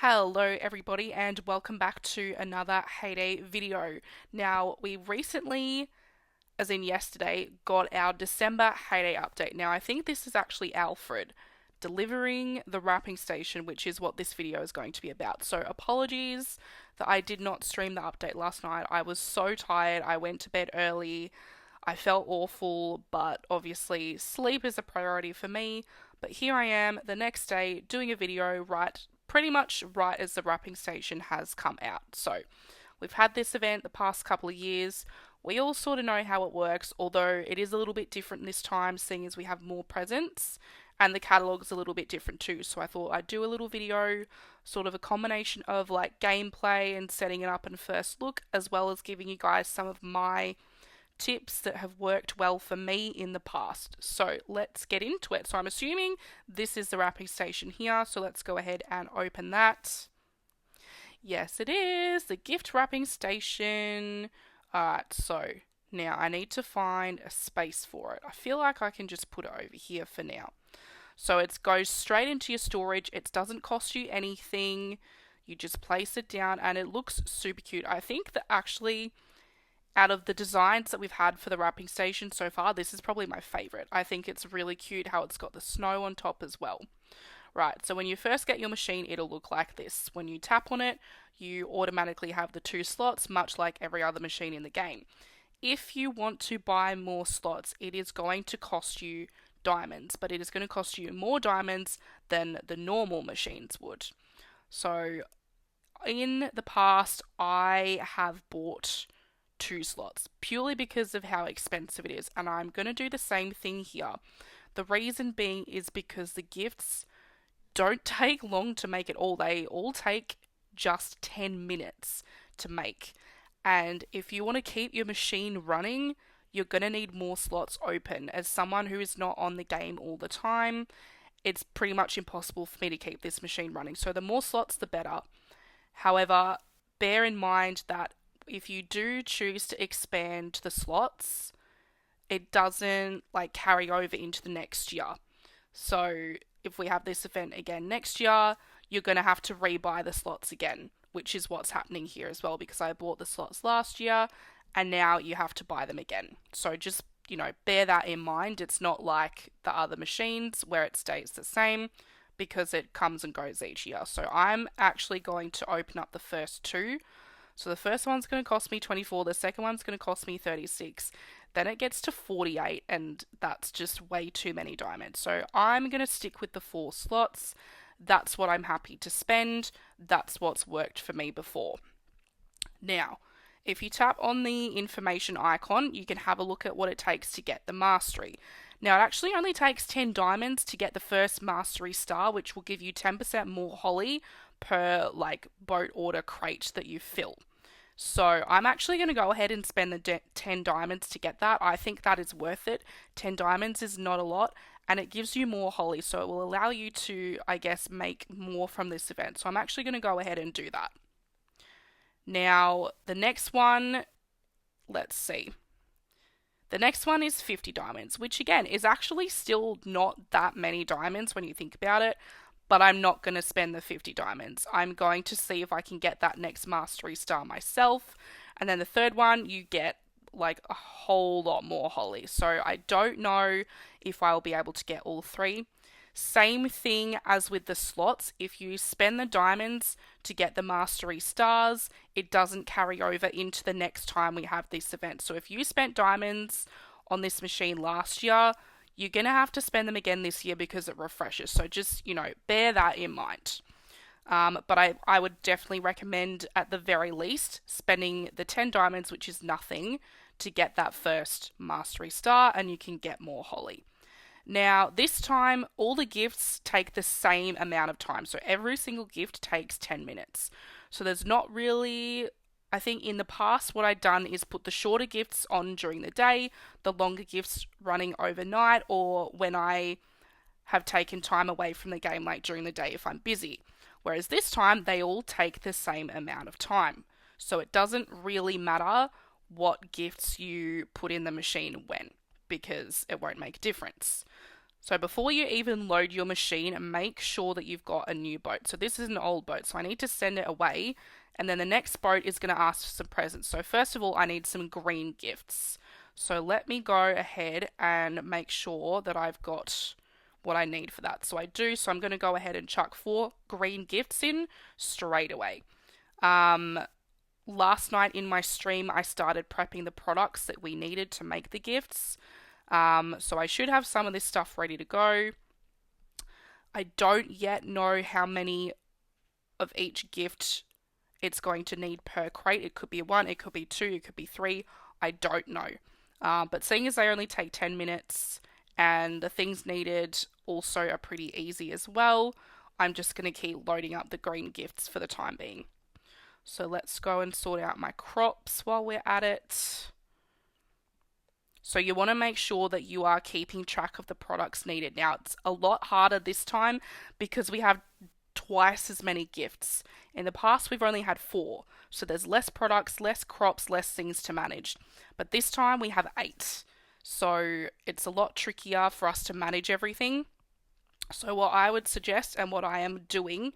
Hello everybody and welcome back to another Heyday video. Now we recently, as in yesterday, got our December Heyday update. Now I think this is actually Alfred delivering the wrapping station, which is what this video is going to be about. So apologies that I did not stream the update last night. I was so tired, I went to bed early, I felt awful, but obviously sleep is a priority for me. But here I am the next day doing a video pretty much right as the wrapping station has come out. So we've had this event the past couple of years. We all sort of know how it works, although it is a little bit different this time, seeing as we have more presents and the catalog's a little bit different too. So I thought I'd do a little video, sort of a combination of like gameplay and setting it up in first look, as well as giving you guys some of my tips that have worked well for me in the past. So let's get into it. So I'm assuming this is the wrapping station here. So let's go ahead and open that. Yes, it is the gift wrapping station. Alright, so now I need to find a space for it. I feel like I can just put it over here for now. So it goes straight into your storage. It doesn't cost you anything. You just place it down and it looks super cute. I think that actually, out of the designs that we've had for the wrapping station so far, this is probably my favorite. I think it's really cute how it's got the snow on top as well. Right, so when you first get your machine, it'll look like this. When you tap on it, you automatically have the 2 slots, much like every other machine in the game. If you want to buy more slots, it is going to cost you diamonds, but it is going to cost you more diamonds than the normal machines would. So in the past, I have bought 2 slots purely because of how expensive it is, and I'm going to do the same thing here. The reason being is because the gifts don't take long to make at all. They all take just 10 minutes to make. And if you want to keep your machine running, you're going to need more slots open. As someone who is not on the game all the time, it's pretty much impossible for me to keep this machine running. So the more slots, the better. However, bear in mind that if you do choose to expand the slots, it doesn't like carry over into the next year. So if we have this event again next year, you're going to have to rebuy the slots again, which is what's happening here as well, because I bought the slots last year and now you have to buy them again. So just, bear that in mind. It's not like the other machines where it stays the same, because it comes and goes each year. So I'm actually going to open up the first 2. So the first one's going to cost me 24, the second one's going to cost me 36. Then it gets to 48, and that's just way too many diamonds. So I'm going to stick with the 4 slots. That's what I'm happy to spend. That's what's worked for me before. Now, if you tap on the information icon, you can have a look at what it takes to get the mastery. Now, it actually only takes 10 diamonds to get the first mastery star, which will give you 10% more holly per boat order crate that you fill. So I'm actually going to go ahead and spend the 10 diamonds to get that. I think that is worth it. 10 diamonds is not a lot, and it gives you more holly, so it will allow you to, I guess, make more from this event. So I'm actually going to go ahead and do that. Now, the next one, let's see. The next one is 50 diamonds, which again is actually still not that many diamonds when you think about it, but I'm not going to spend the 50 diamonds. I'm going to see if I can get that next mastery star myself. And then the third one, you get like a whole lot more holly. So I don't know if I'll be able to get all 3. Same thing as with the slots. If you spend the diamonds to get the mastery stars, it doesn't carry over into the next time we have this event. So if you spent diamonds on this machine last year, you're going to have to spend them again this year because it refreshes. So just, bear that in mind. But I would definitely recommend, at the very least, spending the 10 diamonds, which is nothing, to get that first mastery star, and you can get more holly. Now, this time, all the gifts take the same amount of time. So every single gift takes 10 minutes. So there's not really, I think in the past, what I'd done is put the shorter gifts on during the day, the longer gifts running overnight, or when I have taken time away from the game, like during the day if I'm busy. Whereas this time, they all take the same amount of time. So it doesn't really matter what gifts you put in the machine when, because it won't make a difference. So before you even load your machine, make sure that you've got a new boat. So this is an old boat, so I need to send it away. And then the next boat is going to ask for some presents. So first of all, I need some green gifts. So let me go ahead and make sure that I've got what I need for that. So I do. So I'm going to go ahead and chuck 4 green gifts in straight away. Last night in my stream, I started prepping the products that we needed to make the gifts. So I should have some of this stuff ready to go. I don't yet know how many of each gift it's going to need per crate. It could be 1, it could be 2, it could be 3. I don't know. But seeing as they only take 10 minutes and the things needed also are pretty easy as well, I'm just going to keep loading up the green gifts for the time being. So let's go and sort out my crops while we're at it. So you want to make sure that you are keeping track of the products needed. Now, it's a lot harder this time because we have twice as many gifts. In the past, we've only had 4. So there's less products, less crops, less things to manage. But this time we have 8. So it's a lot trickier for us to manage everything. So what I would suggest and what I am doing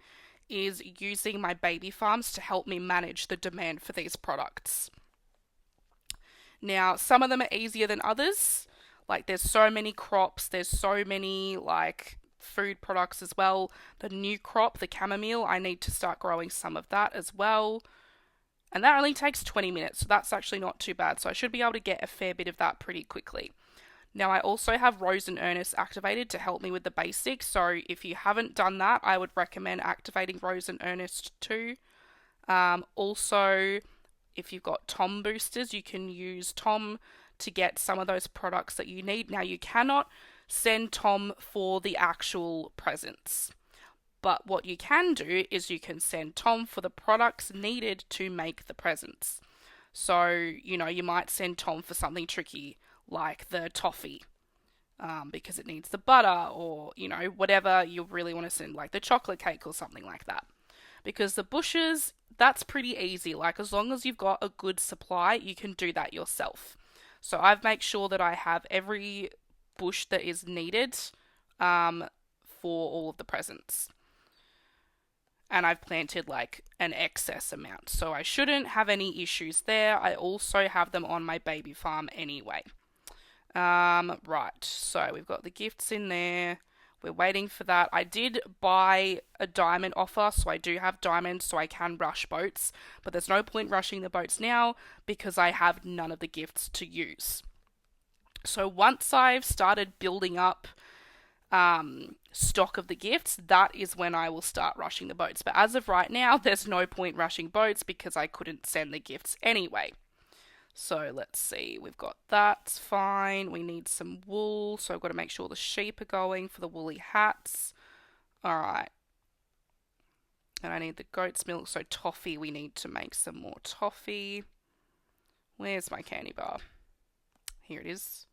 is using my baby farms to help me manage the demand for these products. Now, some of them are easier than others. Like there's so many crops, there's so many like food products as well. The new crop, the chamomile, I need to start growing some of that as well. And that only takes 20 minutes, so that's actually not too bad. So I should be able to get a fair bit of that pretty quickly. Now I also have Rose and Ernest activated to help me with the basics. So if you haven't done that, I would recommend activating Rose and Ernest too. Also, if you've got Tom boosters, you can use Tom to get some of those products that you need. Now you cannot send Tom for the actual presents. But what you can do is you can send Tom for the products needed to make the presents. So, you might send Tom for something tricky like the toffee because it needs the butter or, whatever you really want to send, like the chocolate cake or something like that. Because the bushes, that's pretty easy. Like as long as you've got a good supply, you can do that yourself. So I've made sure that I have every bush that is needed for all of the presents. And I've planted like an excess amount. So I shouldn't have any issues there. I also have them on my baby farm anyway. Right, so we've got the gifts in there. We're waiting for that. I did buy a diamond offer, so I do have diamonds, so I can rush boats. But there's no point rushing the boats now because I have none of the gifts to use. So once I've started building up stock of the gifts, that is when I will start rushing the boats. But as of right now, there's no point rushing boats because I couldn't send the gifts anyway. So let's see, we've got that's fine. We need some wool, so I've got to make sure the sheep are going for the woolly hats. All right. And I need the goat's milk, so toffee, we need to make some more toffee. Where's my candy bar? Here it is.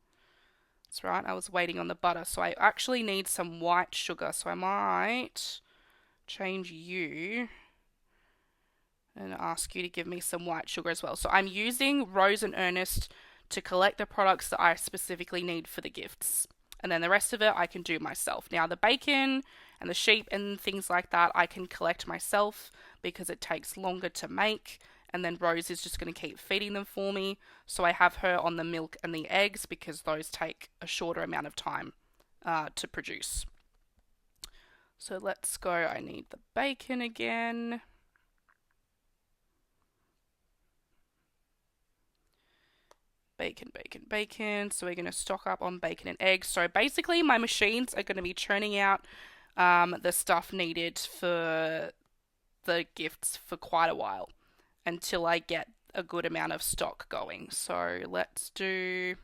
That's right, I was waiting on the butter, so I actually need some white sugar, so I might change you and ask you to give me some white sugar as well. So I'm using Rose and Ernest to collect the products that I specifically need for the gifts. And then the rest of it I can do myself. Now the bacon and the sheep and things like that I can collect myself because it takes longer to make. And then Rose is just going to keep feeding them for me. So I have her on the milk and the eggs because those take a shorter amount of time to produce. So let's go. I need the bacon again. Bacon, bacon, bacon. So we're going to stock up on bacon and eggs. So basically my machines are going to be churning out the stuff needed for the gifts for quite a while until I get a good amount of stock going. So let's do...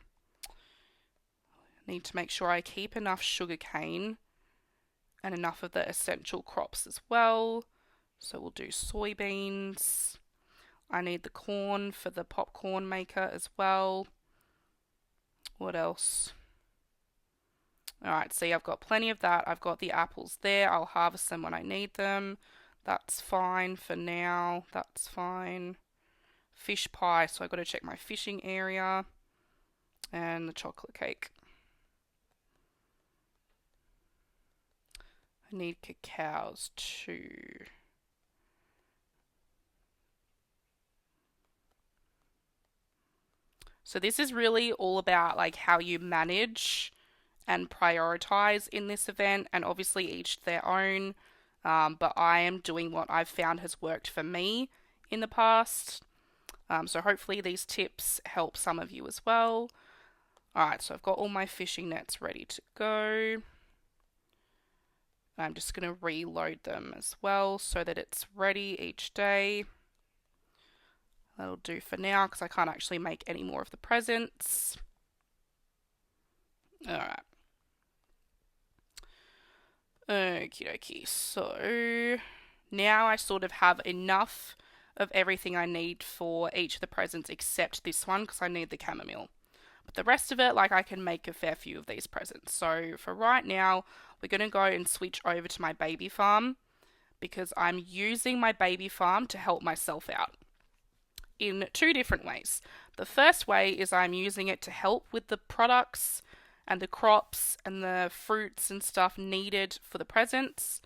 Need to make sure I keep enough sugarcane and enough of the essential crops as well. So we'll do soybeans. I need the corn for the popcorn maker as well. What else? Alright, see, I've got plenty of that. I've got the apples there. I'll harvest them when I need them. That's fine for now. That's fine. Fish pie, so I've got to check my fishing area. And the chocolate cake. I need cacaos too. So this is really all about like how you manage and prioritize in this event, and obviously each their own. But I am doing what I've found has worked for me in the past. So hopefully these tips help some of you as well. Alright, so I've got all my fishing nets ready to go. I'm just going to reload them as well so that it's ready each day. That'll do for now because I can't actually make any more of the presents. Alright. Okie dokie. So now I sort of have enough of everything I need for each of the presents except this one because I need the chamomile. But the rest of it, like I can make a fair few of these presents. So for right now, we're going to go and switch over to my baby farm because I'm using my baby farm to help myself out in two different ways. The first way is I'm using it to help with the products and the crops and the fruits and stuff needed for the presents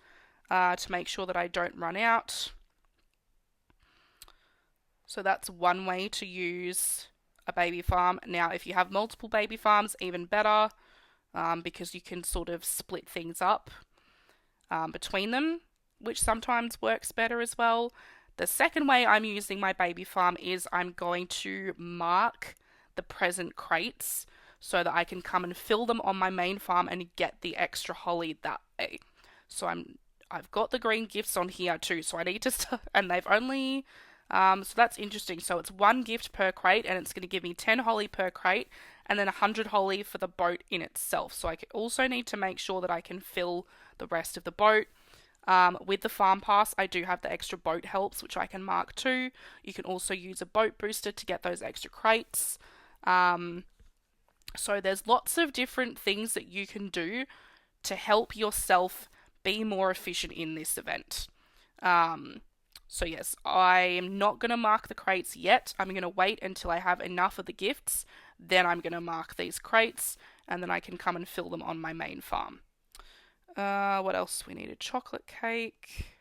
to make sure that I don't run out. So that's one way to use a baby farm. Now, if you have multiple baby farms, even better, because you can sort of split things up between them, which sometimes works better as well. The second way I'm using my baby farm is I'm going to mark the present crates so that I can come and fill them on my main farm and get the extra holly that way. So I've got the green gifts on here too, so I need to start, and they've only so that's interesting. So it's one gift per crate, and it's going to give me 10 holly per crate, and then 100 holly for the boat in itself. So I also need to make sure that I can fill the rest of the boat. With the farm pass, I do have the extra boat helps, which I can mark too. You can also use a boat booster to get those extra crates. So there's lots of different things that you can do to help yourself be more efficient in this event. So yes, I am not going to mark the crates yet. I'm going to wait until I have enough of the gifts. Then I'm going to mark these crates, and then I can come and fill them on my main farm. What else? We need a chocolate cake.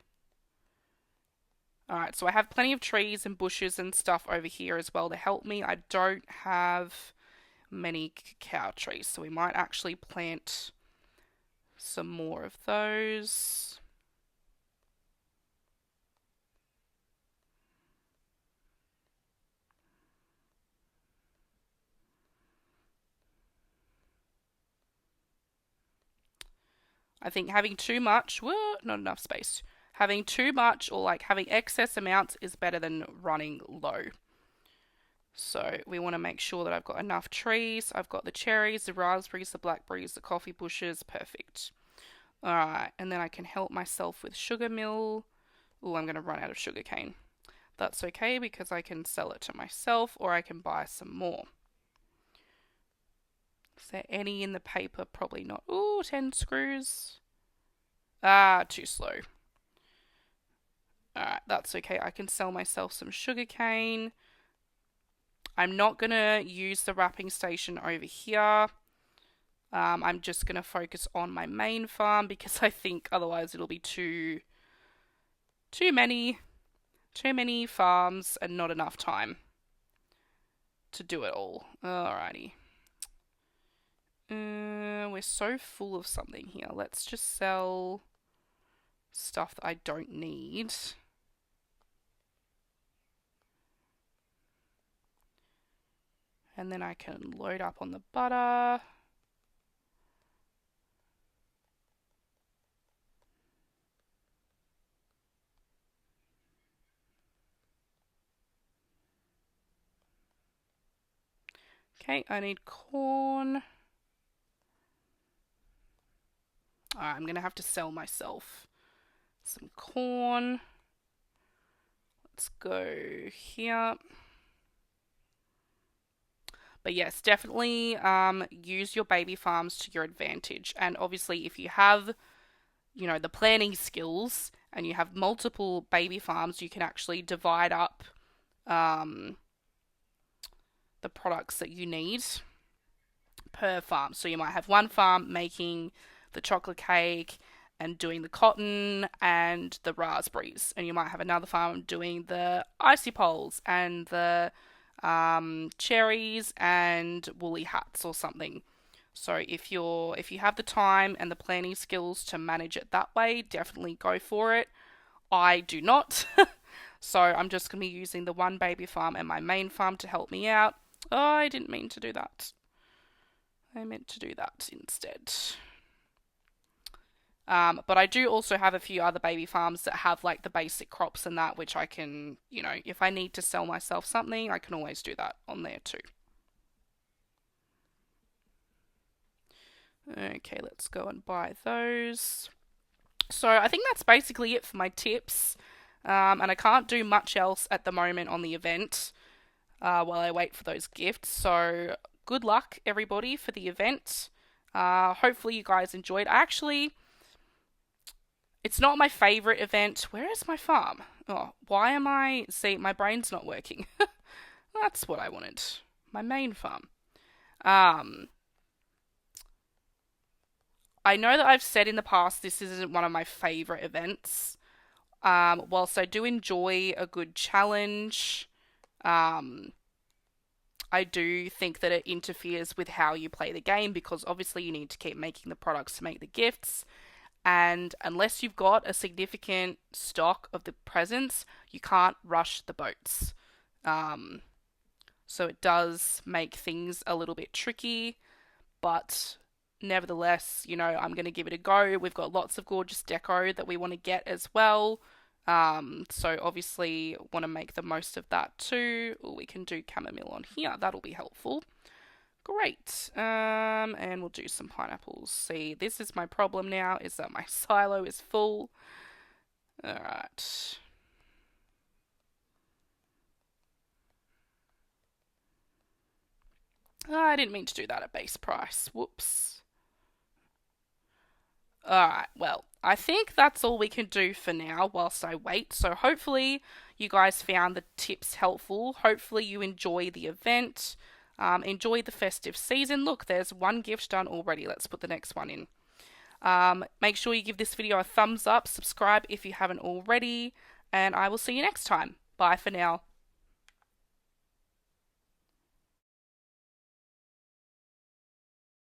Alright, so I have plenty of trees and bushes and stuff over here as well to help me. I don't have many cacao trees, so we might actually plant some more of those. I think having too much, not enough space. Having too much or like having excess amounts is better than running low. So we want to make sure that I've got enough trees. I've got the cherries, the raspberries, the blackberries, the coffee bushes. Perfect. Alright, and then I can help myself with sugar mill. Oh, I'm going to run out of sugar cane. That's okay because I can sell it to myself or I can buy some more. Is there any in the paper? Probably not. Ooh, 10 screws. Too slow. Alright, that's okay. I can sell myself some sugar cane. I'm not going to use the wrapping station over here. I'm just going to focus on my main farm because I think otherwise it'll be too many farms and not enough time to do it all. Alrighty. We're so full of something here. Let's just sell stuff that I don't need. And then I can load up on the butter. Okay, I need corn. Alright, I'm going to have to sell myself some corn. Let's go here. But yes, definitely use your baby farms to your advantage. And obviously, if you have, the planning skills and you have multiple baby farms, you can actually divide up the products that you need per farm. So you might have one farm making the chocolate cake and doing the cotton and the raspberries. And you might have another farm doing the icy poles and the cherries and woolly hats or something. So if you have the time and the planning skills to manage it that way, definitely go for it. I do not. So I'm just going to be using the one baby farm and my main farm to help me out. Oh, I didn't mean to do that. I meant to do that instead. But I do also have a few other baby farms that have like the basic crops and that, which I can, if I need to sell myself something, I can always do that on there too. Okay, let's go and buy those. So I think that's basically it for my tips. And I can't do much else at the moment on the event while I wait for those gifts. So good luck, everybody, for the event. Hopefully you guys enjoyed. It's not my favorite event. Where is my farm? Oh, why am I... See, my brain's not working. That's what I wanted. My main farm. I know that I've said in the past this isn't one of my favorite events. Whilst I do enjoy a good challenge, I do think that it interferes with how you play the game because obviously you need to keep making the products to make the gifts. And unless you've got a significant stock of the presents, you can't rush the boats. So it does make things a little bit tricky, but nevertheless, I'm going to give it a go. We've got lots of gorgeous deco that we want to get as well. So obviously want to make the most of that too. Or we can do chamomile on here. That'll be helpful. Great. And we'll do some pineapples. See, this is my problem now, is that my silo is full. Alright. Oh, I didn't mean to do that at base price. Whoops. Alright, well, I think that's all we can do for now whilst I wait. So hopefully you guys found the tips helpful. Hopefully you enjoy the event. Enjoy the festive season. Look, there's one gift done already. Let's put the next one in. Make sure you give this video a thumbs up, subscribe if you haven't already, and I will see you next time. Bye for now.